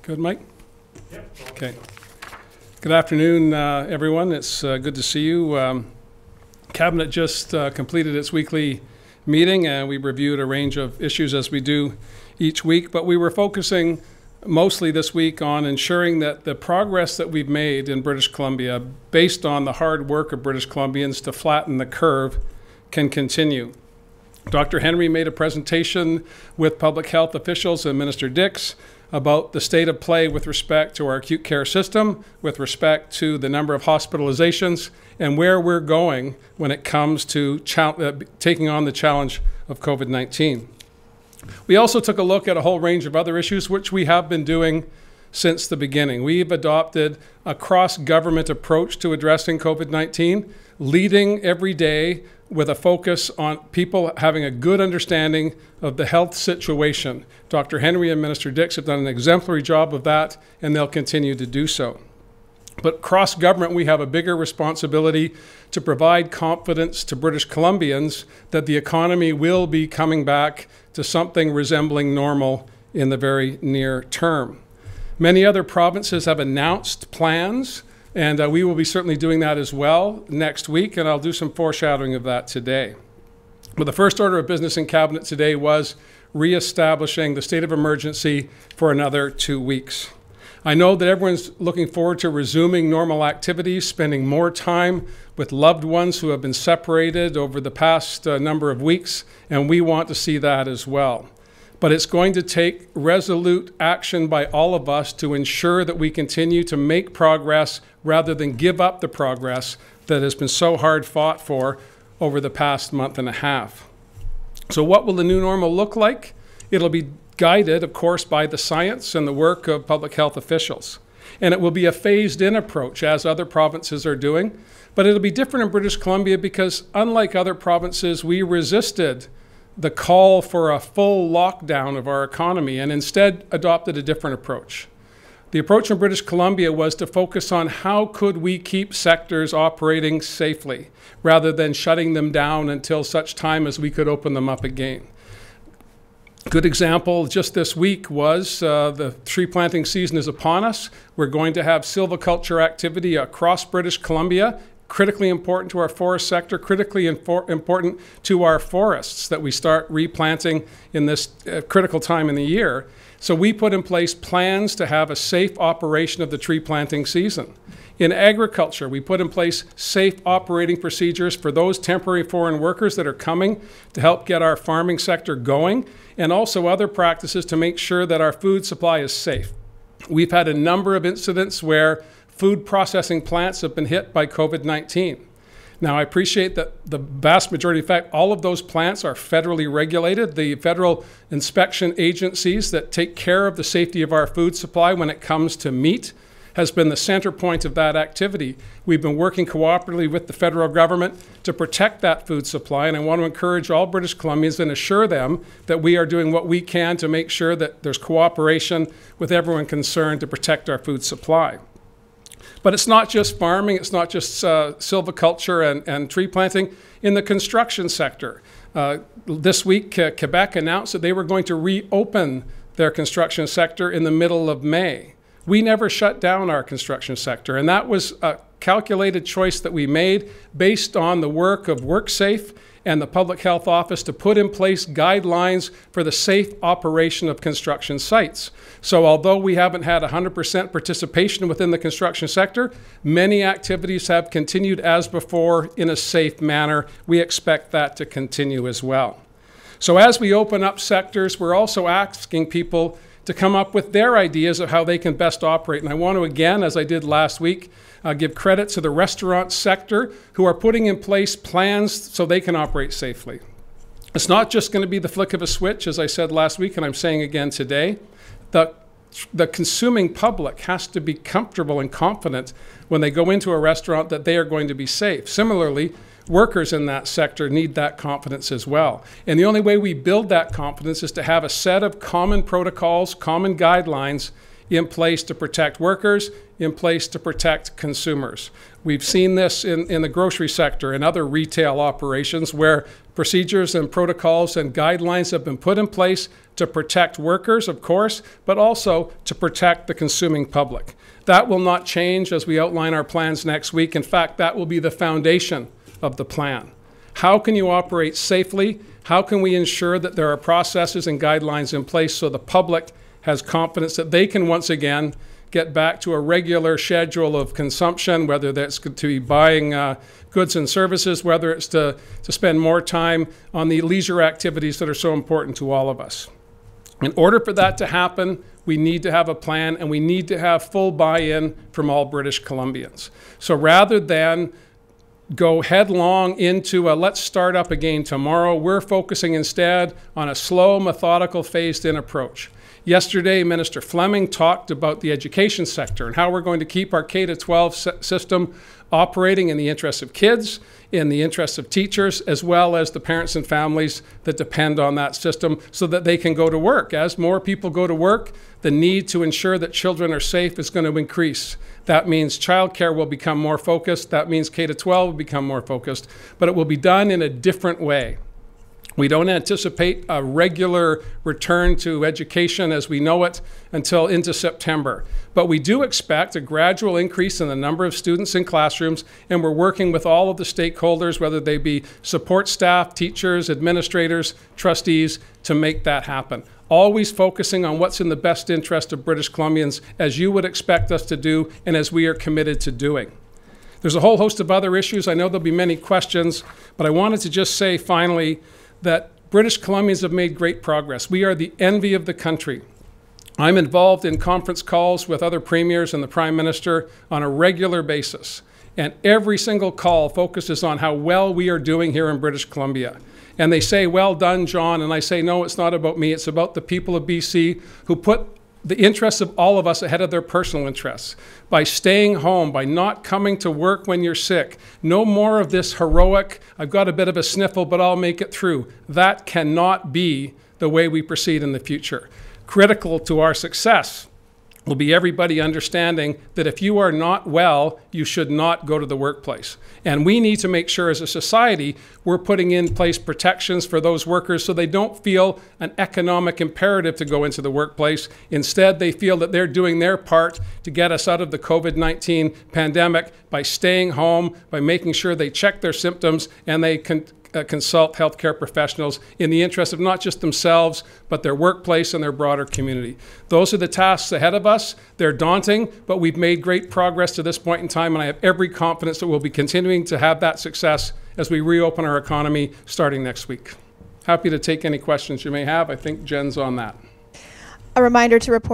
Good, Mike? Yep. Okay. Good afternoon, everyone. It's good to see you. Cabinet just completed its weekly meeting, and we reviewed a range of issues as we do each week, but we were focusing mostly this week on ensuring that the progress that we've made in British Columbia, based on the hard work of British Columbians to flatten the curve, can continue. Dr. Henry made a presentation with public health officials and Minister Dix about the state of play with respect to our acute care system, with respect to the number of hospitalizations, and where we're going when it comes to taking on the challenge of COVID-19. We also took a look at a whole range of other issues, which we have been doing since the beginning. We've adopted a cross-government approach to addressing COVID-19, leading every day with a focus on people having a good understanding of the health situation. Dr. Henry and Minister Dix have done an exemplary job of that, and they'll continue to do so. But cross-government, we have a bigger responsibility to provide confidence to British Columbians that the economy will be coming back to something resembling normal in the very near term. Many other provinces have announced plans, and we will be certainly doing that as well next week, and I'll do some foreshadowing of that today. But the first order of business in Cabinet today was re-establishing the state of emergency for another 2 weeks. I know that everyone's looking forward to resuming normal activities, spending more time with loved ones who have been separated over the past number of weeks, and we want to see that as well. But it's going to take resolute action by all of us to ensure that we continue to make progress rather than give up the progress that has been so hard fought for over the past month and a half. So what will the new normal look like? It'll be guided, of course, by the science and the work of public health officials. And it will be a phased-in approach, as other provinces are doing. But it'll be different in British Columbia because, unlike other provinces, we resisted the call for a full lockdown of our economy and instead adopted a different approach. The approach in British Columbia was to focus on how could we keep sectors operating safely rather than shutting them down until such time as we could open them up again. Good example just this week was the tree planting season is upon us. We're going to have silviculture activity across British Columbia, critically important to our forest sector, critically important to our forests that we start replanting in this critical time in the year. So we put in place plans to have a safe operation of the tree planting season. In agriculture, we put in place safe operating procedures for those temporary foreign workers that are coming to help get our farming sector going, and also other practices to make sure that our food supply is safe. We've had a number of incidents where food processing plants have been hit by COVID-19. Now, I appreciate that the vast majority, in fact, all of those plants are federally regulated. The federal inspection agencies that take care of the safety of our food supply when it comes to meat has been the center point of that activity. We've been working cooperatively with the federal government to protect that food supply, and I want to encourage all British Columbians and assure them that we are doing what we can to make sure that there's cooperation with everyone concerned to protect our food supply. But it's not just farming, it's not just silviculture and tree planting. In the construction sector, this week Quebec announced that they were going to reopen their construction sector in the middle of May. We never shut down our construction sector, and that was a calculated choice that we made based on the work of WorkSafe and the Public Health Office to put in place guidelines for the safe operation of construction sites. So although we haven't had 100% participation within the construction sector, many activities have continued as before in a safe manner. We expect that to continue as well. So as we open up sectors, we're also asking people to come up with their ideas of how they can best operate. And I want to, again, as I did last week, give credit to the restaurant sector who are putting in place plans so they can operate safely. It's not just going to be the flick of a switch, as I said last week, and I'm saying again today. The consuming public has to be comfortable and confident when they go into a restaurant that they are going to be safe. Similarly, workers in that sector need that confidence as well. And the only way we build that confidence is to have a set of common protocols, common guidelines in place to protect workers, in place to protect consumers. We've seen this in the grocery sector and other retail operations where procedures and protocols and guidelines have been put in place to protect workers, of course, but also to protect the consuming public. That will not change as we outline our plans next week. In fact, that will be the foundation of the plan. How can you operate safely? How can we ensure that there are processes and guidelines in place so the public has confidence that they can once again get back to a regular schedule of consumption, whether that's to be buying goods and services, whether it's to spend more time on the leisure activities that are so important to all of us. In order for that to happen, we need to have a plan and we need to have full buy-in from all British Columbians. So rather than go headlong into a let's start up again tomorrow, we're focusing instead on a slow, methodical, phased-in approach. Yesterday, Minister Fleming talked about the education sector and how we're going to keep our K-12 system operating in the interests of kids, in the interests of teachers, as well as the parents and families that depend on that system so that they can go to work. As more people go to work, the need to ensure that children are safe is going to increase. That means childcare will become more focused. That means K-12 will become more focused, but it will be done in a different way. We don't anticipate a regular return to education as we know it until into September. But we do expect a gradual increase in the number of students in classrooms, and we're working with all of the stakeholders, whether they be support staff, teachers, administrators, trustees, to make that happen. Always focusing on what's in the best interest of British Columbians, as you would expect us to do and as we are committed to doing. There's a whole host of other issues. I know there'll be many questions, but I wanted to just say finally that British Columbians have made great progress. We are the envy of the country. I'm involved in conference calls with other premiers and the Prime Minister on a regular basis. And every single call focuses on how well we are doing here in British Columbia. And they say, well done, John. And I say, no, it's not about me. It's about the people of BC who put the interests of all of us ahead of their personal interests. By staying home, by not coming to work when you're sick. No more of this heroic, I've got a bit of a sniffle, but I'll make it through. That cannot be the way we proceed in the future. Critical to our success will be everybody understanding that if you are not well, you should not go to the workplace. And we need to make sure as a society we're putting in place protections for those workers so they don't feel an economic imperative to go into the workplace. Instead, they feel that they're doing their part to get us out of the COVID-19 pandemic by staying home, by making sure they check their symptoms and they consult healthcare professionals in the interest of not just themselves, but their workplace and their broader community. Those are the tasks ahead of us. They're daunting, but we've made great progress to this point in time, and I have every confidence that we'll be continuing to have that success as we reopen our economy starting next week. Happy to take any questions you may have. I think Jen's on that. A reminder to report